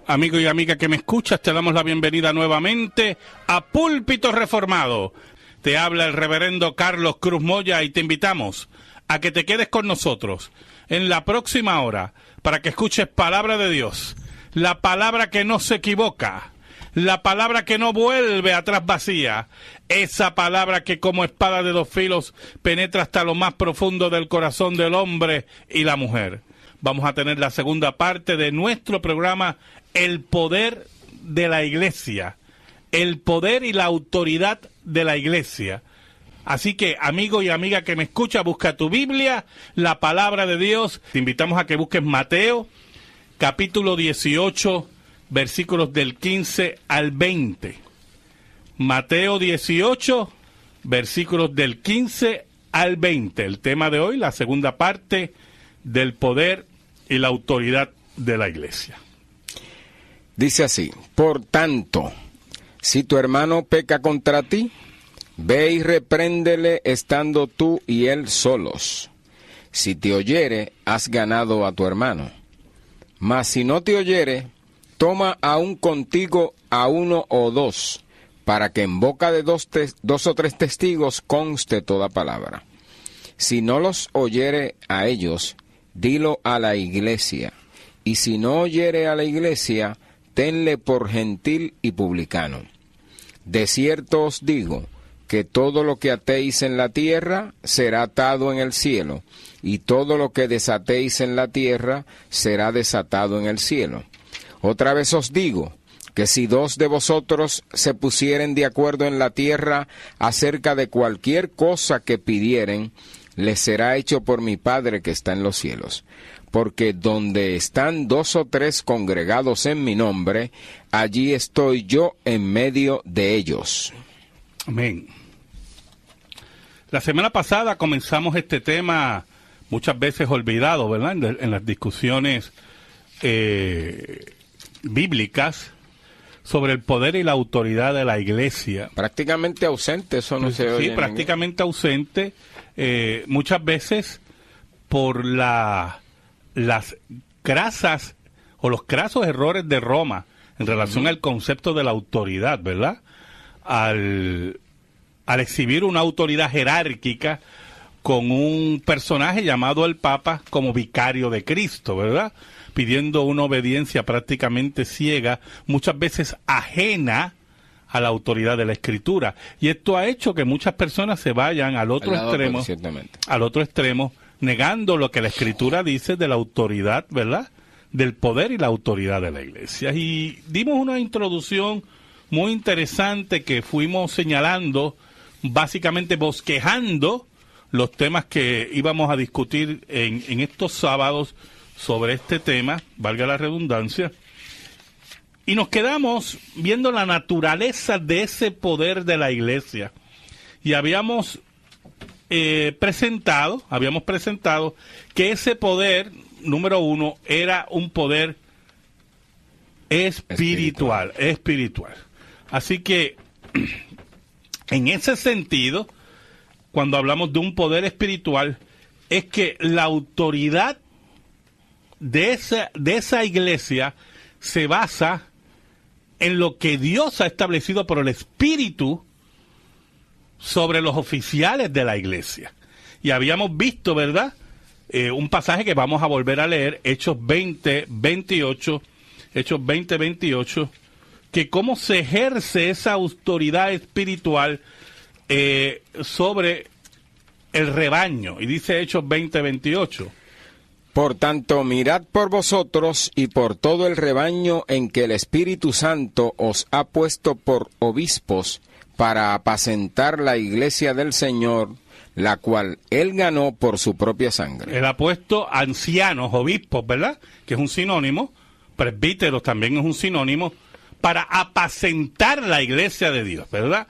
Amigo y amiga que me escuchas, te damos la bienvenida nuevamente a Púlpito Reformado. Te habla el reverendo Carlos Cruz Moya y te invitamos a que te quedes con nosotros en la próxima hora para que escuches palabra de Dios, la palabra que no se equivoca, la palabra que no vuelve atrás vacía, esa palabra que como espada de dos filos penetra hasta lo más profundo del corazón del hombre y la mujer. Vamos a tener la segunda parte de nuestro programa, El Poder de la Iglesia, el poder y la autoridad de la Iglesia. Así que, amigo y amiga que me escucha, busca tu Biblia, la palabra de Dios. Te invitamos a que busques Mateo, capítulo 18, versículos del 15 al 20. Mateo 18, versículos del 15 al 20. El tema de hoy, la segunda parte del poder y la autoridad de la Iglesia. Dice así: por tanto, si tu hermano peca contra ti, ve y repréndele estando tú y él solos. Si te oyere, has ganado a tu hermano. Mas si no te oyere, toma aún contigo a uno o dos, para que en boca de dos o tres testigos conste toda palabra. Si no los oyere a ellos, dilo a la iglesia. Y si no oyere a la iglesia, tenle por gentil y publicano. De cierto os digo, que todo lo que atéis en la tierra será atado en el cielo, y todo lo que desatéis en la tierra será desatado en el cielo. Otra vez os digo, que si dos de vosotros se pusieren de acuerdo en la tierra acerca de cualquier cosa que pidieren, les será hecho por mi Padre que está en los cielos. Porque donde están dos o tres congregados en mi nombre, allí estoy yo en medio de ellos. Amén. La semana pasada comenzamos este tema muchas veces olvidado, ¿verdad? En las discusiones bíblicas sobre el poder y la autoridad de la Iglesia. Prácticamente ausente, eso no se oye. Sí, prácticamente ausente, muchas veces por las crasas o los crasos errores de Roma en relación al concepto de la autoridad, ¿verdad? Al exhibir una autoridad jerárquica con un personaje llamado el Papa como vicario de Cristo, ¿verdad? Pidiendo una obediencia prácticamente ciega, muchas veces ajena a la autoridad de la Escritura. Y esto ha hecho que muchas personas se vayan al otro extremo, negando lo que la Escritura dice de la autoridad, ¿verdad?, del poder y la autoridad de la Iglesia. Y dimos una introducción muy interesante que fuimos señalando, básicamente bosquejando los temas que íbamos a discutir en estos sábados sobre este tema, valga la redundancia, y nos quedamos viendo la naturaleza de ese poder de la Iglesia. Y habíamos presentado que ese poder, número uno, era un poder espiritual. Así que, en ese sentido, cuando hablamos de un poder espiritual, es que la autoridad de esa iglesia se basa en lo que Dios ha establecido por el Espíritu sobre los oficiales de la iglesia. Y habíamos visto, ¿verdad?, un pasaje que vamos a volver a leer, Hechos 20:28, que cómo se ejerce esa autoridad espiritual sobre el rebaño. Y dice Hechos 20:28. Por tanto, mirad por vosotros y por todo el rebaño en que el Espíritu Santo os ha puesto por obispos para apacentar la iglesia del Señor, la cual él ganó por su propia sangre. Él ha puesto ancianos, obispos, ¿verdad?, que es un sinónimo, presbíteros también es un sinónimo, para apacentar la iglesia de Dios, ¿verdad?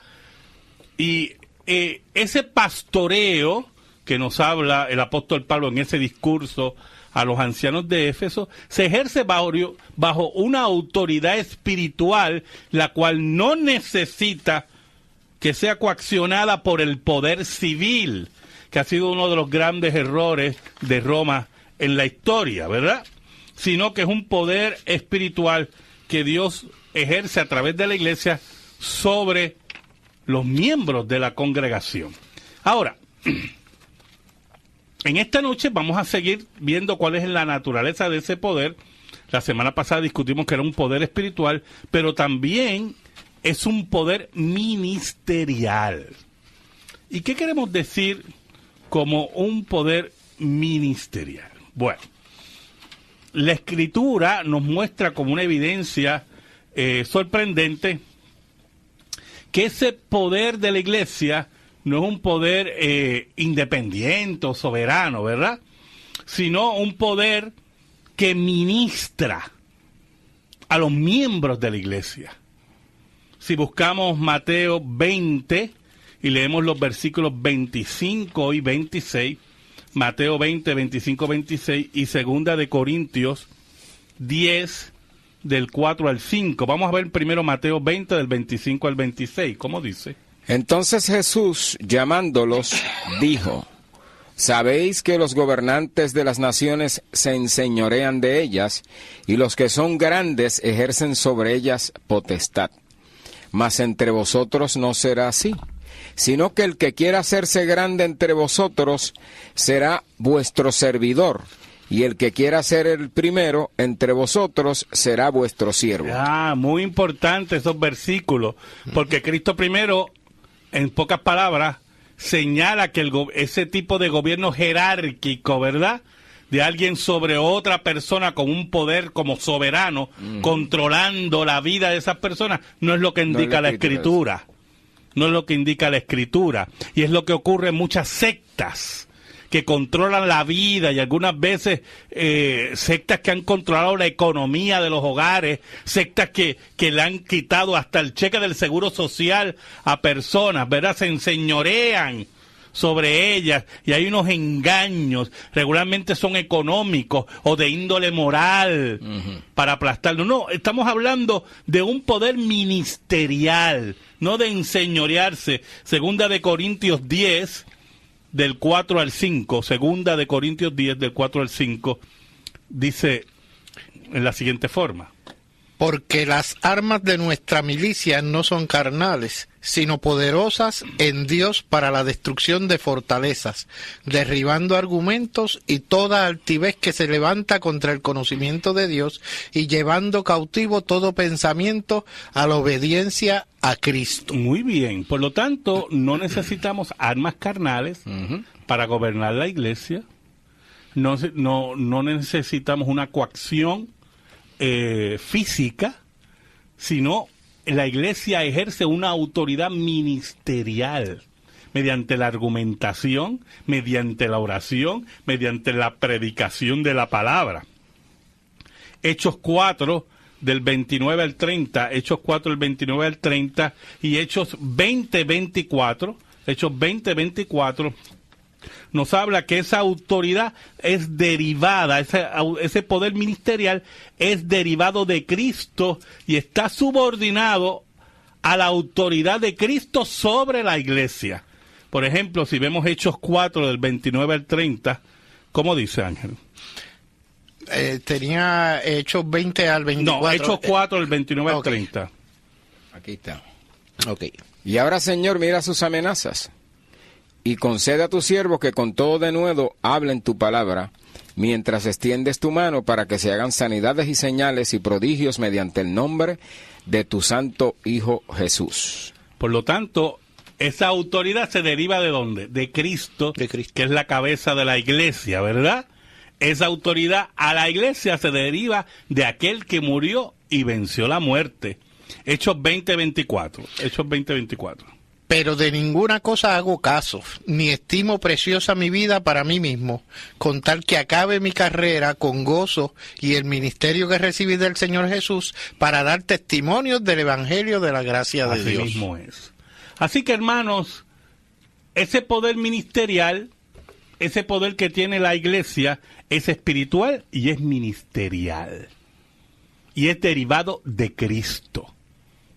Y ese pastoreo que nos habla el apóstol Pablo en ese discurso a los ancianos de Éfeso, se ejerce bajo una autoridad espiritual, la cual no necesita que sea coaccionada por el poder civil, que ha sido uno de los grandes errores de Roma en la historia, ¿verdad? Sino que es un poder espiritual que Dios ejerce a través de la iglesia sobre los miembros de la congregación. Ahora, en esta noche vamos a seguir viendo cuál es la naturaleza de ese poder. La semana pasada discutimos que era un poder espiritual, pero también es un poder ministerial. ¿Y qué queremos decir como un poder ministerial? Bueno, la Escritura nos muestra como una evidencia sorprendente que ese poder de la iglesia no es un poder independiente o soberano, ¿verdad? Sino un poder que ministra a los miembros de la iglesia. Si buscamos Mateo 20 y leemos los versículos 25 y 26, Mateo 20, 25, 26 y segunda de Corintios 10, del 4 al 5. Vamos a ver primero Mateo 20, del 25 al 26. ¿Cómo dice? Entonces Jesús, llamándolos, dijo: Sabéis que los gobernantes de las naciones se enseñorean de ellas, y los que son grandes ejercen sobre ellas potestad. Mas entre vosotros no será así, sino que el que quiera hacerse grande entre vosotros será vuestro servidor, y el que quiera ser el primero entre vosotros será vuestro siervo. Muy importante esos versículos, porque Cristo primero, en pocas palabras, señala que ese tipo de gobierno jerárquico, ¿verdad?, de alguien sobre otra persona con un poder como soberano, controlando la vida de esas personas, no es lo que indica la Escritura. No es lo que indica la Escritura. Y es lo que ocurre en muchas sectas que controlan la vida, y algunas veces sectas que han controlado la economía de los hogares, sectas que le han quitado hasta el cheque del seguro social a personas, ¿verdad? Se enseñorean sobre ellas, y hay unos engaños, regularmente son económicos o de índole moral, para aplastarlo. No, estamos hablando de un poder ministerial, no de enseñorearse. Segunda de Corintios 10, del 4 al 5, segunda de Corintios 10, del 4 al 5, dice en la siguiente forma: Porque las armas de nuestra milicia no son carnales, sino poderosas en Dios para la destrucción de fortalezas, derribando argumentos y toda altivez que se levanta contra el conocimiento de Dios, y llevando cautivo todo pensamiento a la obediencia a Cristo. Muy bien, por lo tanto, no necesitamos armas carnales para gobernar la iglesia, no necesitamos una coacción física, sino la iglesia ejerce una autoridad ministerial mediante la argumentación, mediante la oración, mediante la predicación de la palabra. Hechos 4 del 29 al 30, Hechos 4 del 29 al 30 y Hechos 20, 24, Hechos 20, 24 nos habla que esa autoridad es derivada, ese poder ministerial es derivado de Cristo y está subordinado a la autoridad de Cristo sobre la iglesia. Por ejemplo, si vemos Hechos 4 del 29 al 30, ¿cómo dice, Ángel? Tenía Hechos 20 al 24. No, Hechos 4 del 29 al 30. Aquí está. Ok. Y ahora, Señor, mira sus amenazas, y concede a tu siervo que con todo denuedo hablen tu palabra, mientras extiendes tu mano para que se hagan sanidades y señales y prodigios mediante el nombre de tu santo Hijo Jesús. Por lo tanto, esa autoridad se deriva ¿de dónde? De Cristo, que es la cabeza de la iglesia, ¿verdad? Esa autoridad a la iglesia se deriva de aquel que murió y venció la muerte. Hechos 20:24. Hechos 20:24. Pero de ninguna cosa hago caso, ni estimo preciosa mi vida para mí mismo, con tal que acabe mi carrera con gozo y el ministerio que recibí del Señor Jesús, para dar testimonios del Evangelio de la gracia de Dios. Así mismo es. Así que, hermanos, ese poder ministerial, ese poder que tiene la iglesia, es espiritual y es ministerial. Y es derivado de Cristo,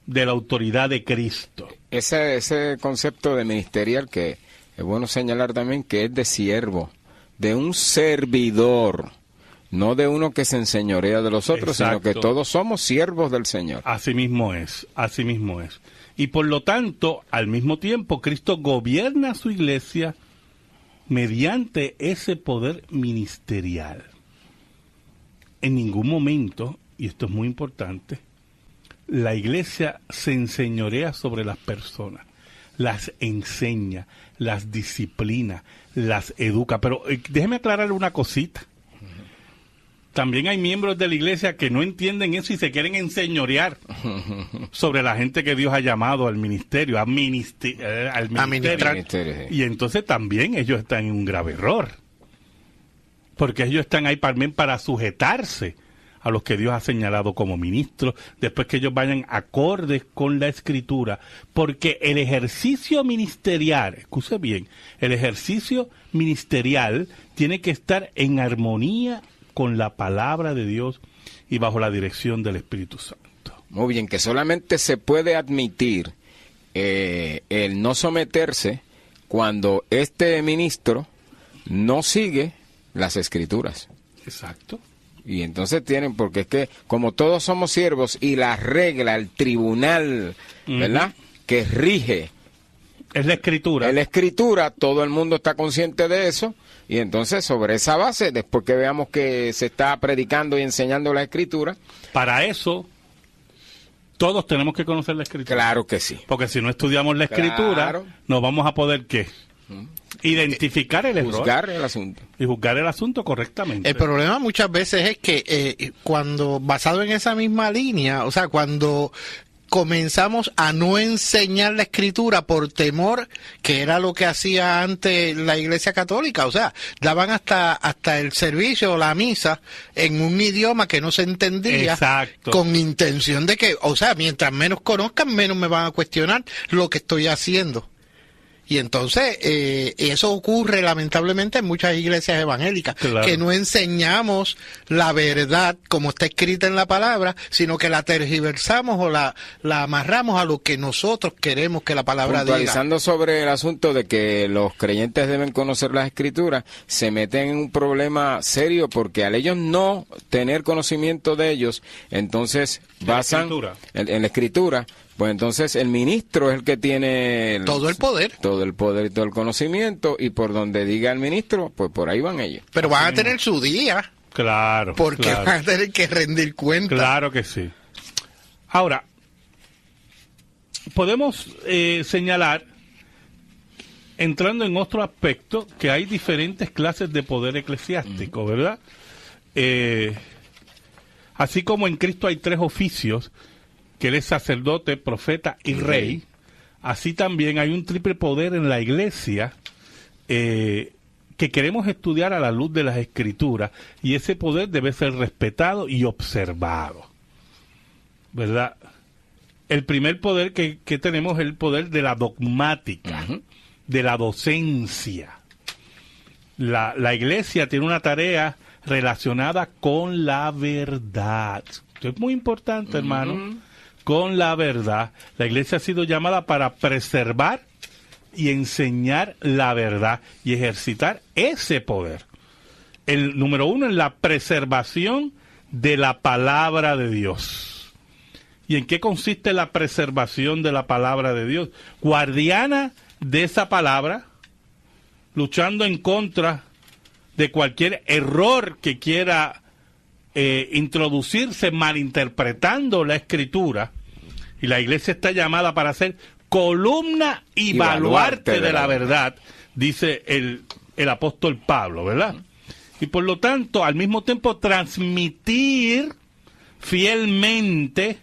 de la autoridad de Cristo. Ese concepto de ministerial, que es bueno señalar también que es de siervo, de un servidor, no de uno que se enseñorea de los otros, Exacto. sino que todos somos siervos del Señor. Así mismo es, así mismo es. Y por lo tanto, al mismo tiempo, Cristo gobierna su iglesia mediante ese poder ministerial. En ningún momento, y esto es muy importante, la iglesia se enseñorea sobre las personas, las enseña, las disciplina, las educa. Pero déjeme aclararle una cosita. También hay miembros de la iglesia que no entienden eso y se quieren enseñorear sobre la gente que Dios ha llamado al ministerio, al ministerio. Y entonces también ellos están en un grave error. Porque ellos están ahí también para sujetarse a los que Dios ha señalado como ministros, después que ellos vayan acordes con la Escritura. Porque el ejercicio ministerial, escuche bien, el ejercicio ministerial tiene que estar en armonía con la palabra de Dios y bajo la dirección del Espíritu Santo. Muy bien, que solamente se puede admitir el no someterse cuando este ministro no sigue las Escrituras. Exacto. Y entonces tienen, porque es que como todos somos siervos y la regla, el tribunal, ¿verdad?, que rige es la Escritura. En la Escritura, todo el mundo está consciente de eso, y entonces sobre esa base, después que veamos que se está predicando y enseñando la Escritura... Para eso, todos tenemos que conocer la Escritura. Claro que sí. Porque si no estudiamos la Escritura, Claro. no vamos a poder, ¿qué? Identificar el error. Juzgar el asunto. Y juzgar el asunto correctamente. El problema muchas veces es que cuando, basado en esa misma línea, o sea, cuando comenzamos a no enseñar la Escritura por temor, que era lo que hacía antes la Iglesia Católica, o sea, daban hasta el servicio o la misa en un idioma que no se entendía. Exacto. Con intención de que, o sea, mientras menos conozcan, menos me van a cuestionar lo que estoy haciendo. Y entonces eso ocurre lamentablemente en muchas iglesias evangélicas, claro, que no enseñamos la verdad como está escrita en la palabra, sino que la tergiversamos o la amarramos a lo que nosotros queremos que la palabra diga. Puntualizando sobre el asunto de que los creyentes deben conocer las Escrituras, se meten en un problema serio porque al ellos no tener conocimiento de ellos, entonces basan en la Escritura. Pues entonces el ministro es el que tiene todo el poder. Todo el poder y todo el conocimiento, y por donde diga el ministro, pues por ahí van ellos. Pero van a tener su día. Claro. Porque claro, van a tener que rendir cuenta. Claro que sí. Ahora, podemos señalar, entrando en otro aspecto, que hay diferentes clases de poder eclesiástico, ¿verdad? Así como en Cristo hay 3 oficios, que él es sacerdote, profeta y rey, así también hay un triple poder en la iglesia que queremos estudiar a la luz de las Escrituras, y ese poder debe ser respetado y observado, ¿verdad? El primer poder que tenemos es el poder de la dogmática, de la docencia. La iglesia tiene una tarea relacionada con la verdad. Esto es muy importante, hermano. Con la verdad. La iglesia ha sido llamada para preservar y enseñar la verdad y ejercitar ese poder. El número 1 es la preservación de la palabra de Dios. ¿Y en qué consiste la preservación de la palabra de Dios? Guardiana de esa palabra, luchando en contra de cualquier error que quiera introducirse malinterpretando la Escritura. Y la iglesia está llamada para ser columna y baluarte de la verdad, dice el apóstol Pablo, ¿verdad? Y por lo tanto, al mismo tiempo, transmitir fielmente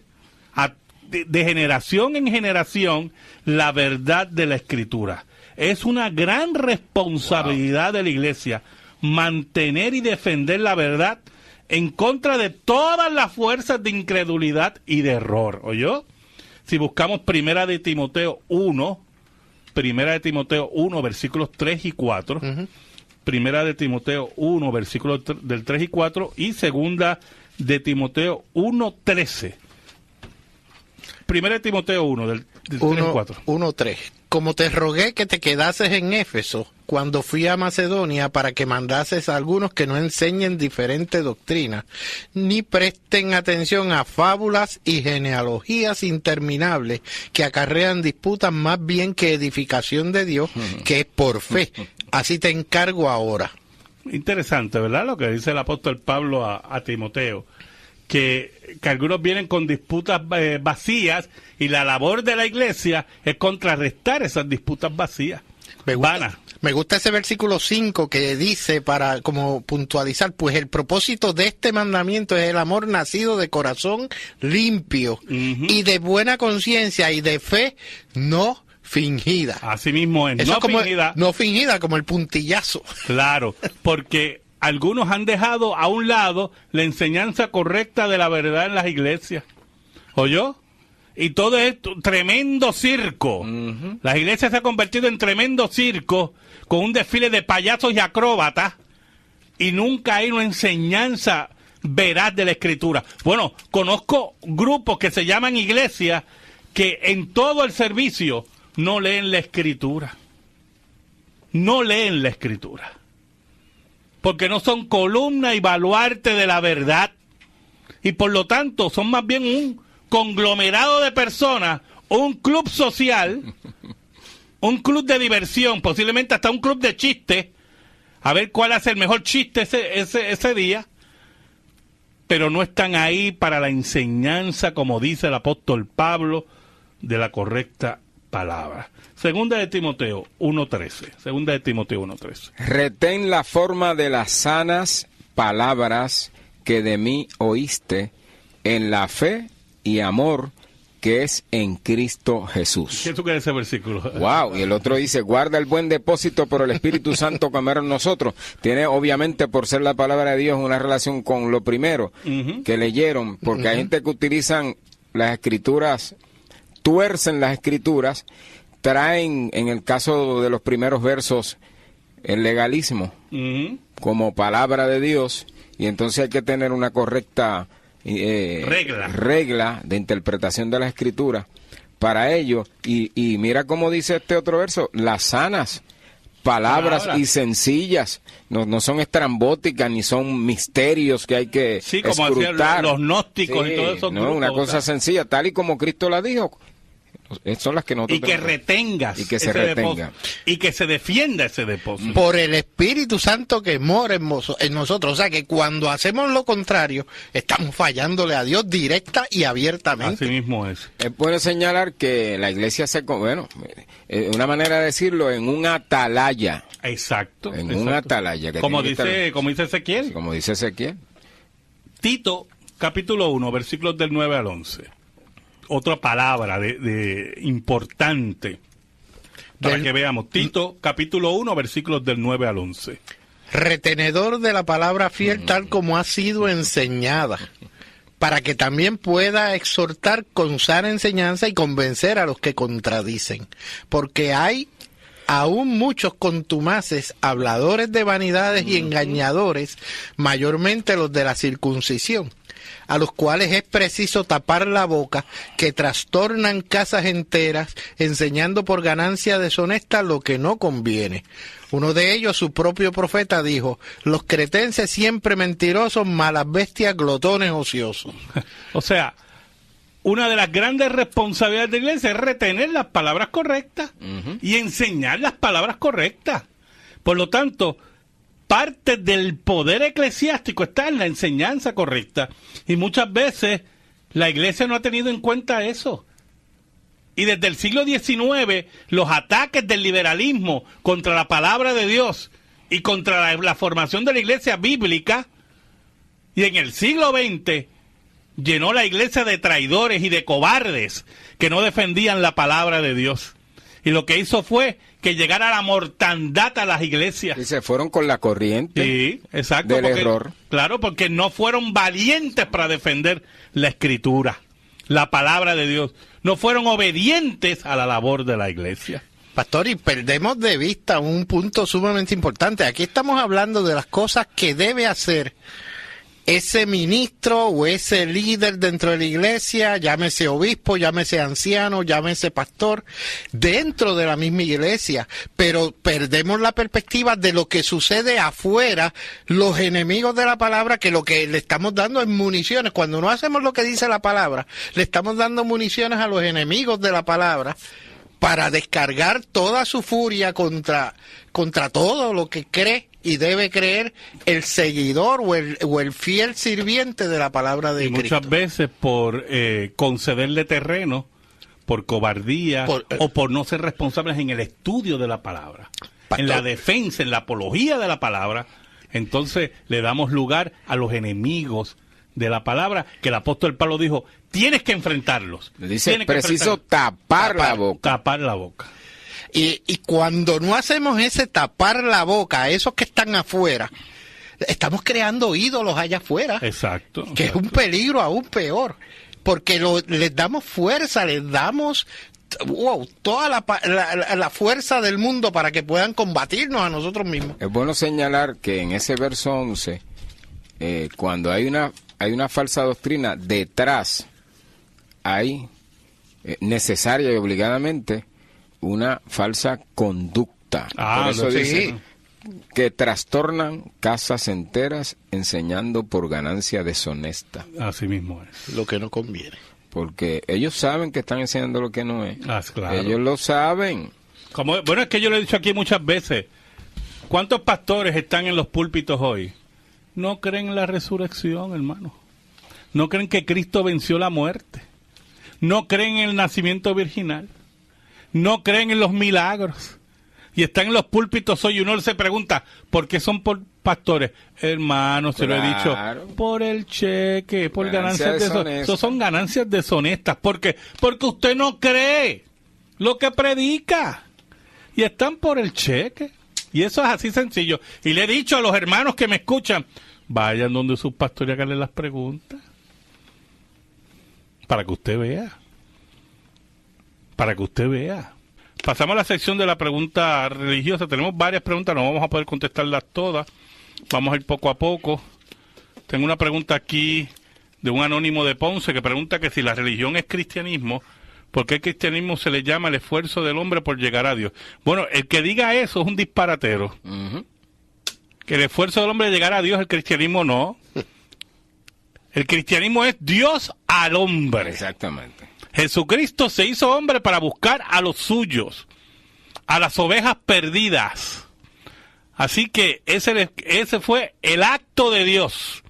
de generación en generación la verdad de la Escritura. Es una gran responsabilidad de la iglesia mantener y defender la verdad en contra de todas las fuerzas de incredulidad y de error, ¿oyó? Si buscamos Primera de Timoteo 1, versículos 3 y 4, Primera de Timoteo 1, versículos del 3 y 4, y Segunda de Timoteo 1, 13. Primera de Timoteo 1, del 3 y 4. 1, 3. como te rogué que te quedases en Éfeso cuando fui a Macedonia para que mandases a algunos que no enseñen diferente doctrina, ni presten atención a fábulas y genealogías interminables que acarrean disputas más bien que edificación de Dios, que es por fe. Así te encargo ahora. Interesante, ¿verdad? Lo que dice el apóstol Pablo a Timoteo. Que algunos vienen con disputas vacías y la labor de la iglesia es contrarrestar esas disputas vacías. Me gusta ese versículo 5 que dice, para como puntualizar, pues el propósito de este mandamiento es el amor nacido de corazón limpio y de buena conciencia y de fe no fingida. Así mismo es, eso no como fingida. No fingida, como el puntillazo. Claro, porque algunos han dejado a un lado la enseñanza correcta de la verdad en las iglesias. ¿Oyó? Y todo esto, tremendo circo. Las iglesias se han convertido en tremendo circo con un desfile de payasos y acróbatas y nunca hay una enseñanza veraz de la Escritura. Bueno, conozco grupos que se llaman iglesias que en todo el servicio no leen la Escritura. No leen la Escritura. Porque no son columna y baluarte de la verdad. Y por lo tanto son más bien un conglomerado de personas, un club social, un club de diversión, posiblemente hasta un club de chistes, a ver cuál hace el mejor chiste ese día, pero no están ahí para la enseñanza, como dice el apóstol Pablo, de la correcta palabra. Segunda de Timoteo 1:13. Segunda de Timoteo 1:13. Retén la forma de las sanas palabras que de mí oíste en la fe y amor que es en Cristo Jesús. ¿Qué tú crees de ese versículo? Wow, y el otro dice, guarda el buen depósito por el Espíritu Santo que en nosotros. Tiene obviamente, por ser la palabra de Dios, una relación con lo primero que leyeron, porque hay gente que utilizan las escrituras, tuercen las escrituras, traen, en el caso de los primeros versos, el legalismo como palabra de Dios, y entonces hay que tener una correcta regla de interpretación de la Escritura para ello. Y mira cómo dice este otro verso, las sanas palabras y sencillas, no son estrambóticas ni son misterios que hay que como escrutar. Decían los gnósticos y todo eso. No, una cosa sencilla, tal y como Cristo la dijo. Son las que nosotros y que retengas y que se retenga y que se defienda ese depósito por el Espíritu Santo que mora en nosotros. O sea que cuando hacemos lo contrario estamos fallándole a Dios directa y abiertamente. Así mismo es. Es bueno señalar que la iglesia una manera de decirlo, en un atalaya. Exacto. Un atalaya que como dice Ezequiel. Como dice Ezequiel. Tito capítulo 1 versículos del 9 al 11. Otra palabra de importante para que veamos. Tito, capítulo 1, versículos del 9 al 11. Retenedor de la palabra fiel tal como ha sido enseñada, para que también pueda exhortar con sana enseñanza y convencer a los que contradicen. Porque hay aún muchos contumaces, habladores de vanidades y engañadores, mayormente los de la circuncisión, a los cuales es preciso tapar la boca, que trastornan casas enteras, enseñando por ganancia deshonesta lo que no conviene. Uno de ellos, su propio profeta, dijo, los cretenses siempre mentirosos, malas bestias, glotones ociosos. O sea, una de las grandes responsabilidades de la iglesia es retener las palabras correctas y enseñar las palabras correctas. Por lo tanto, parte del poder eclesiástico está en la enseñanza correcta. Y muchas veces la iglesia no ha tenido en cuenta eso. Y desde el siglo XIX, los ataques del liberalismo contra la palabra de Dios y contra la formación de la iglesia bíblica, y en el siglo XX llenó la iglesia de traidores y de cobardes que no defendían la palabra de Dios. Y lo que hizo fue que llegara la mortandad a las iglesias. Y se fueron con la corriente. Sí, exacto. Del error. Claro, porque no fueron valientes para defender la Escritura, la palabra de Dios. No fueron obedientes a la labor de la iglesia. Pastor, y perdemos de vista un punto sumamente importante. Aquí estamos hablando de las cosas que debe hacer ese ministro o ese líder dentro de la iglesia, llámese obispo, llámese anciano, llámese pastor, dentro de la misma iglesia, pero perdemos la perspectiva de lo que sucede afuera, los enemigos de la palabra, que lo que le estamos dando es municiones. Cuando no hacemos lo que dice la palabra, le estamos dando municiones a los enemigos de la palabra para descargar toda su furia contra todo lo que cree y debe creer el seguidor o el fiel sirviente de la palabra de Cristo. Muchas veces por concederle terreno, por cobardía o por no ser responsables en el estudio de la palabra, pastor, en la defensa, en la apología de la palabra, entonces le damos lugar a los enemigos de la palabra, que el apóstol Pablo dijo, tienes que enfrentarlos. Le dice, preciso tapar la boca. Tapar la boca. Y cuando no hacemos ese tapar la boca a esos que están afuera, estamos creando ídolos allá afuera. Exacto. Que es un peligro aún peor, porque les damos fuerza, les damos toda la fuerza del mundo para que puedan combatirnos a nosotros mismos. Es bueno señalar que en ese verso 11, cuando hay una falsa doctrina, detrás hay necesaria y obligadamente una falsa conducta. Por eso dice que trastornan casas enteras enseñando por ganancia deshonesta. Así mismo es. Lo que no conviene. Porque ellos saben que están enseñando lo que no es. Claro. Ellos lo saben. Bueno, es que yo lo he dicho aquí muchas veces. ¿Cuántos pastores están en los púlpitos hoy? No creen en la resurrección, hermano. No creen que Cristo venció la muerte. No creen en el nacimiento virginal. No creen en los milagros. Y están en los púlpitos hoy y uno se pregunta, ¿por qué son pastores? Hermano, se lo he dicho, por el cheque, por ganancias deshonestas. Eso son ganancias deshonestas. ¿Por qué? Porque usted no cree lo que predica. Y están por el cheque. Y eso es así sencillo. Y le he dicho a los hermanos que me escuchan, vayan donde sus pastores y háganle las preguntas. Para que usted vea. Para que usted vea. Pasamos a la sección de la pregunta religiosa. Tenemos varias preguntas, no vamos a poder contestarlas todas. Vamos a ir poco a poco. Tengo una pregunta aquí de un anónimo de Ponce que pregunta que si la religión es cristianismo, ¿por qué el cristianismo se le llama el esfuerzo del hombre por llegar a Dios? Bueno, el que diga eso es un disparatero. Que el esfuerzo del hombre de llegar a Dios, el cristianismo no. El cristianismo es Dios al hombre. Exactamente. Jesucristo se hizo hombre para buscar a los suyos, a las ovejas perdidas. Así que ese fue el acto de Dios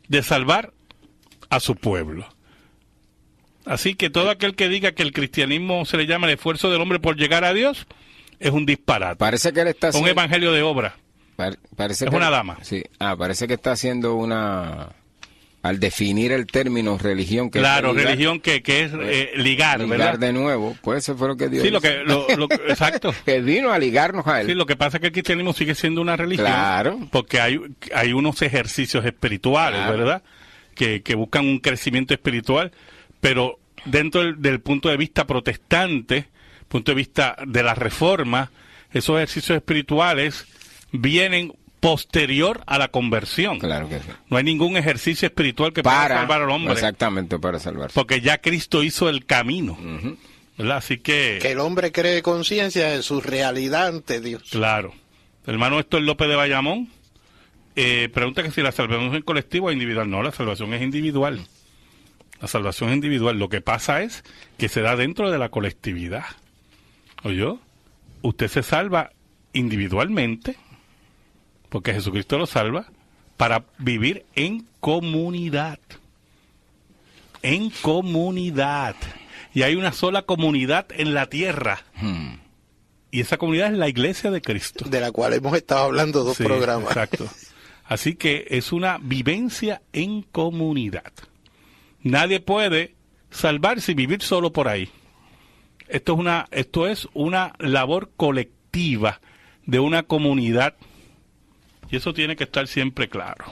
de salvar a su pueblo. Así que todo aquel que diga que el cristianismo se le llama el esfuerzo del hombre por llegar a Dios es un disparate. Parece que él está un evangelio de obra. Parece es que una dama. Sí. Parece que está haciendo una... Al definir el término religión, que claro, es ligar, religión que es ligar, ¿verdad? Ligar de nuevo, pues eso fue lo que Dios hizo. Exacto. Que vino a ligarnos a él. Sí, lo que pasa es que el cristianismo sigue siendo una religión. Claro. Porque hay unos ejercicios espirituales, claro, ¿verdad? Que buscan un crecimiento espiritual, pero dentro del punto de vista protestante, punto de vista de la reforma, esos ejercicios espirituales vienen posterior a la conversión. Claro que sí. No hay ningún ejercicio espiritual que pueda salvar al hombre. Exactamente, para salvarse. Porque ya Cristo hizo el camino. ¿Verdad? Así que el hombre cree conciencia de su realidad ante Dios. Claro. El hermano Héctor López de Bayamón pregunta que si la salvación es colectiva o individual. No, la salvación es individual. La salvación es individual. Lo que pasa es que se da dentro de la colectividad. ¿Oyó? Usted se salva individualmente, porque Jesucristo lo salva, para vivir en comunidad. En comunidad. Y hay una sola comunidad en la tierra. Y esa comunidad es la iglesia de Cristo. De la cual hemos estado hablando dos programas. Exacto. Así que es una vivencia en comunidad. Nadie puede salvarse y vivir solo por ahí. Esto es una labor colectiva de una comunidad. Y eso tiene que estar siempre claro.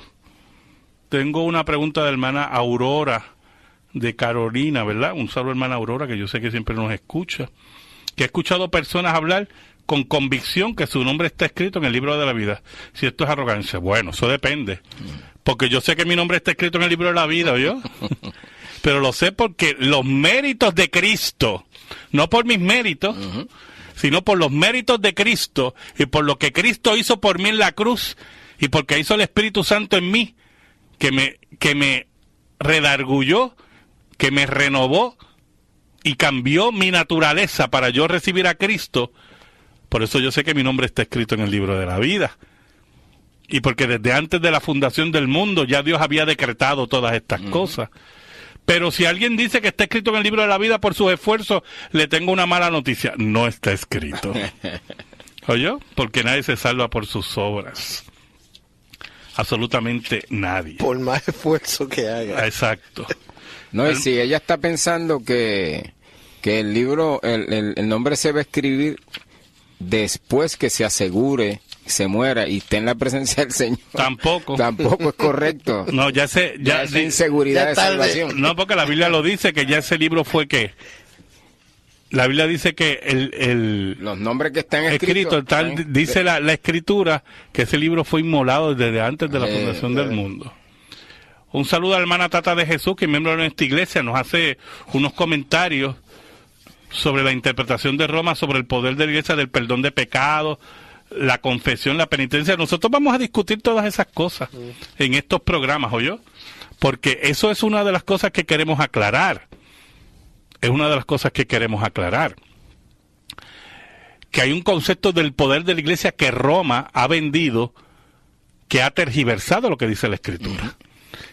Tengo una pregunta de hermana Aurora de Carolina, ¿verdad? Un saludo, hermana Aurora, que yo sé que siempre nos escucha. Que ha escuchado personas hablar con convicción que su nombre está escrito en el libro de la vida. Si esto es arrogancia, bueno, eso depende. Porque yo sé que mi nombre está escrito en el libro de la vida, ¿oyó? Pero lo sé porque los méritos de Cristo, no por mis méritos, sino por los méritos de Cristo y por lo que Cristo hizo por mí en la cruz y porque hizo el Espíritu Santo en mí, que me redargulló, que me renovó y cambió mi naturaleza para yo recibir a Cristo. Por eso yo sé que mi nombre está escrito en el libro de la vida. Y porque desde antes de la fundación del mundo ya Dios había decretado todas estas cosas. Pero si alguien dice que está escrito en el libro de la vida por sus esfuerzos, le tengo una mala noticia. No está escrito. ¿Oyó? Porque nadie se salva por sus obras. Absolutamente nadie. Por más esfuerzo que haga. Exacto. No, y si ella está pensando que el libro, el nombre se va a escribir después que se asegure, se muera y esté en la presencia del Señor. Tampoco es correcto. No, ya es inseguridad de salvación. No, porque la Biblia lo dice, que ya ese libro fue que... La Biblia dice que los nombres que están escritos dice la Escritura que ese libro fue inmolado desde antes de la fundación del mundo. Un saludo a la hermana Tata de Jesús, que es miembro de nuestra iglesia, nos hace unos comentarios sobre la interpretación de Roma, sobre el poder de la iglesia del perdón de pecados, la confesión, la penitencia. Nosotros vamos a discutir todas esas cosas en estos programas, ¿oyó? Porque eso es una de las cosas que queremos aclarar. Es una de las cosas que queremos aclarar. Que hay un concepto del poder de la iglesia que Roma ha vendido, que ha tergiversado lo que dice la Escritura.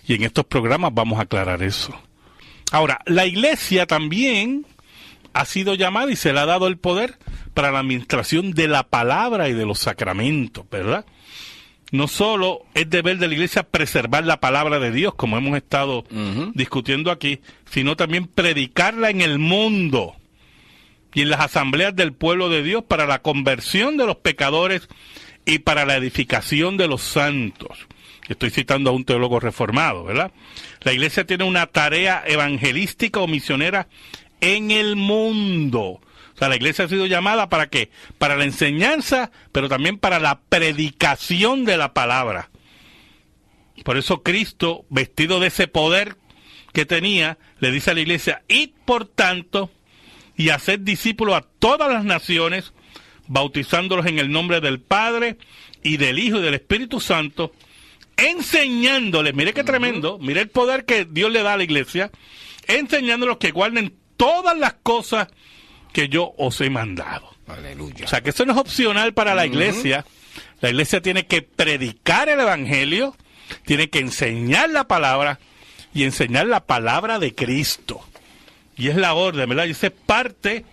Y en estos programas vamos a aclarar eso. Ahora, la iglesia también ha sido llamada y se le ha dado el poder para la administración de la palabra y de los sacramentos, ¿verdad? No solo es deber de la iglesia preservar la palabra de Dios, como hemos estado discutiendo aquí, sino también predicarla en el mundo y en las asambleas del pueblo de Dios para la conversión de los pecadores y para la edificación de los santos. Estoy citando a un teólogo reformado, ¿verdad? La iglesia tiene una tarea evangelística o misionera en el mundo. O sea, la iglesia ha sido llamada ¿para qué? Para la enseñanza, pero también para la predicación de la palabra. Por eso Cristo, vestido de ese poder que tenía, le dice a la iglesia: id por tanto y haced discípulos a todas las naciones, bautizándolos en el nombre del Padre y del Hijo y del Espíritu Santo, enseñándoles, mire qué tremendo, mire el poder que Dios le da a la iglesia, enseñándolos que guarden todas las cosas que yo os he mandado. Aleluya. O sea, que eso no es opcional para la iglesia. La iglesia tiene que predicar el evangelio, tiene que enseñar la palabra y enseñar la palabra de Cristo. Y es la orden, ¿verdad? Y esa es parte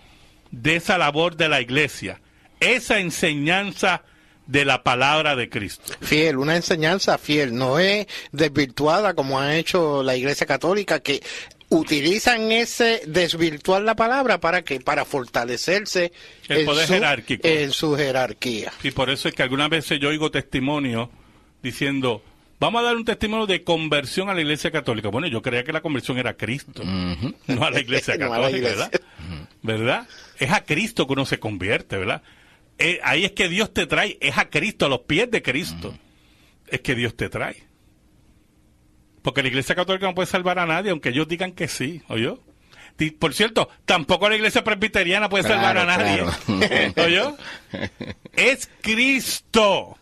de esa labor de la iglesia, esa enseñanza de la palabra de Cristo. Fiel, una enseñanza fiel, no es desvirtuada como ha hecho la Iglesia Católica, que utilizan ese desvirtuar la palabra para que para fortalecerse el poder jerárquico en su jerarquía. Y por eso es que algunas veces yo oigo testimonio diciendo: vamos a dar un testimonio de conversión a la Iglesia Católica. Bueno, yo creía que la conversión era a Cristo, no a la Iglesia Católica, no a la iglesia. ¿Verdad? ¿Verdad? Es a Cristo que uno se convierte, ¿verdad? Ahí es que Dios te trae, es a Cristo, a los pies de Cristo. Es que Dios te trae. Porque la Iglesia Católica no puede salvar a nadie, aunque ellos digan que sí, ¿oyó? Por cierto, tampoco la Iglesia Presbiteriana puede salvar a nadie, ¿oyó? Es Cristo,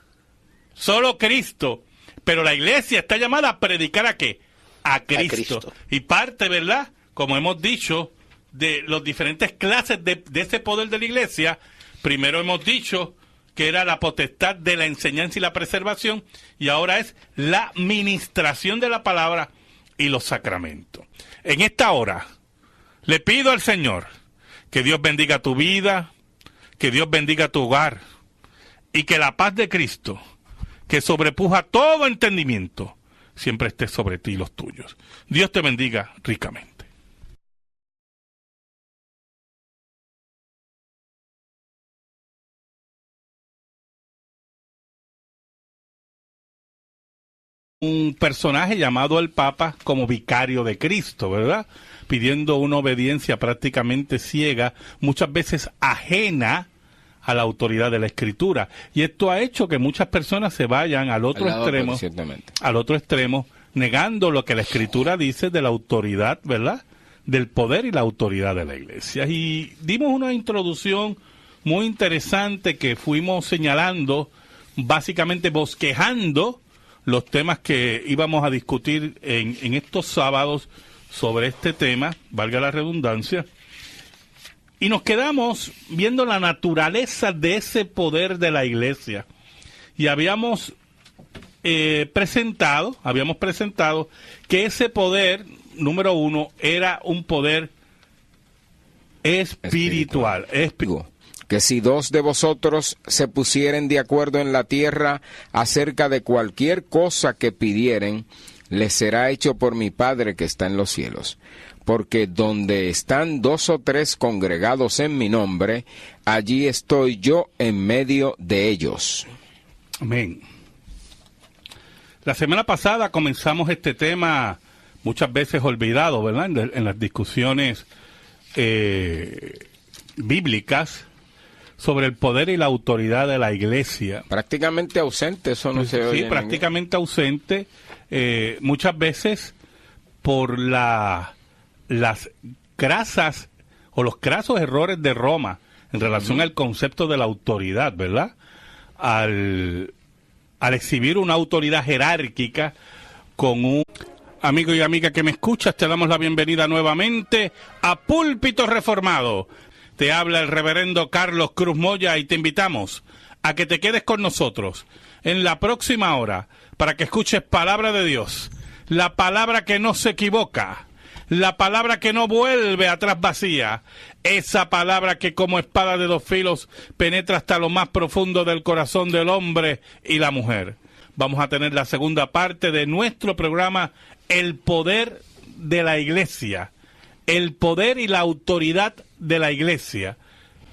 solo Cristo. Pero la Iglesia está llamada a predicar ¿a qué? A Cristo. Y parte, ¿verdad? Como hemos dicho, de las diferentes clases de ese poder de la Iglesia. Primero hemos dicho que era la potestad de la enseñanza y la preservación, y ahora es la ministración de la palabra y los sacramentos. En esta hora, le pido al Señor que Dios bendiga tu vida, que Dios bendiga tu hogar, y que la paz de Cristo, que sobrepuja todo entendimiento, siempre esté sobre ti y los tuyos. Dios te bendiga ricamente. Un personaje llamado el Papa como vicario de Cristo, ¿verdad? Pidiendo una obediencia prácticamente ciega, muchas veces ajena a la autoridad de la Escritura. Y esto ha hecho que muchas personas se vayan al otro extremo, negando lo que la Escritura dice de la autoridad, ¿verdad?, del poder y la autoridad de la Iglesia. Y dimos una introducción muy interesante que fuimos señalando, básicamente bosquejando los temas que íbamos a discutir en estos sábados sobre este tema, valga la redundancia, y nos quedamos viendo la naturaleza de ese poder de la Iglesia. Y habíamos presentado que ese poder, número uno, era un poder espiritual. Que si dos de vosotros se pusieren de acuerdo en la tierra acerca de cualquier cosa que pidieren, les será hecho por mi Padre que está en los cielos. Porque donde están 2 o 3 congregados en mi nombre, allí estoy yo en medio de ellos. Amén. La semana pasada comenzamos este tema muchas veces olvidado, ¿verdad?, en las discusiones bíblicas, sobre el poder y la autoridad de la Iglesia. Prácticamente ausente, eso no se oye. Sí, prácticamente ausente, muchas veces por las crasas o los crasos errores de Roma en relación al concepto de la autoridad, ¿verdad? Al exhibir una autoridad jerárquica con un... Amigo y amiga que me escuchas, te damos la bienvenida nuevamente a Púlpito Reformado. Te habla el reverendo Carlos Cruz Moya y te invitamos a que te quedes con nosotros en la próxima hora para que escuches palabra de Dios, la palabra que no se equivoca, la palabra que no vuelve atrás vacía, esa palabra que como espada de 2 filos penetra hasta lo más profundo del corazón del hombre y la mujer. Vamos a tener la segunda parte de nuestro programa, El Poder de la Iglesia, el poder y la autoridad de la Iglesia.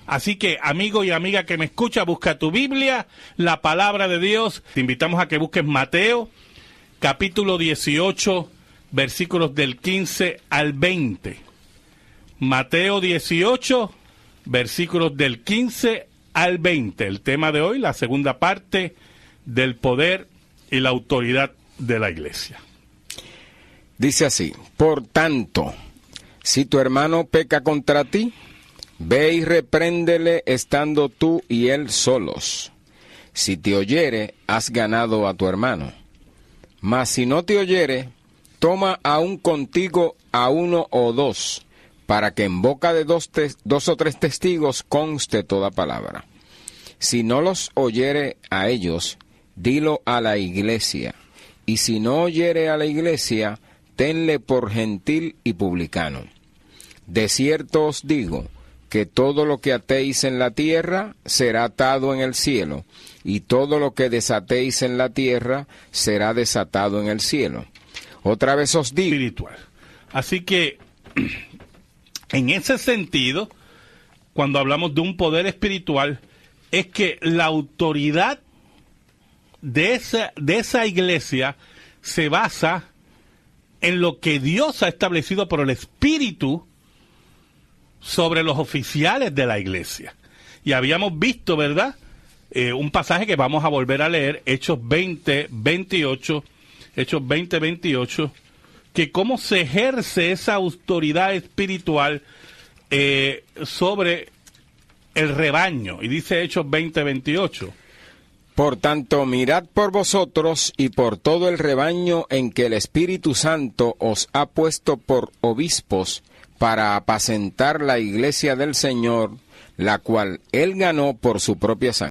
Así que, amigo y amiga que me escucha, busca tu Biblia, la palabra de Dios. Te invitamos a que busques Mateo, capítulo 18, versículos del 15 al 20. Mateo 18, versículos del 15 al 20. El tema de hoy, la segunda parte del poder y la autoridad de la Iglesia. Dice así: por tanto, si tu hermano peca contra ti, ve y repréndele estando tú y él solos. Si te oyere, has ganado a tu hermano. Mas si no te oyere, toma aún contigo a 1 o 2, para que en boca de 2 o 3 testigos conste toda palabra. Si no los oyere a ellos, dilo a la iglesia. Y si no oyere a la iglesia, tenle por gentil y publicano. De cierto os digo, que todo lo que atéis en la tierra será atado en el cielo, y todo lo que desatéis en la tierra será desatado en el cielo. Otra vez os digo... Espiritual. Así que, en ese sentido, cuando hablamos de un poder espiritual, es que la autoridad de esa iglesia se basa en lo que Dios ha establecido por el Espíritu sobre los oficiales de la iglesia. Y habíamos visto, ¿verdad?, un pasaje que vamos a volver a leer, Hechos 20:28, que cómo se ejerce esa autoridad espiritual sobre el rebaño. Y dice Hechos 20:28. Por tanto, mirad por vosotros y por todo el rebaño en que el Espíritu Santo os ha puesto por obispos para apacentar la iglesia del Señor, la cual él ganó por su propia sangre.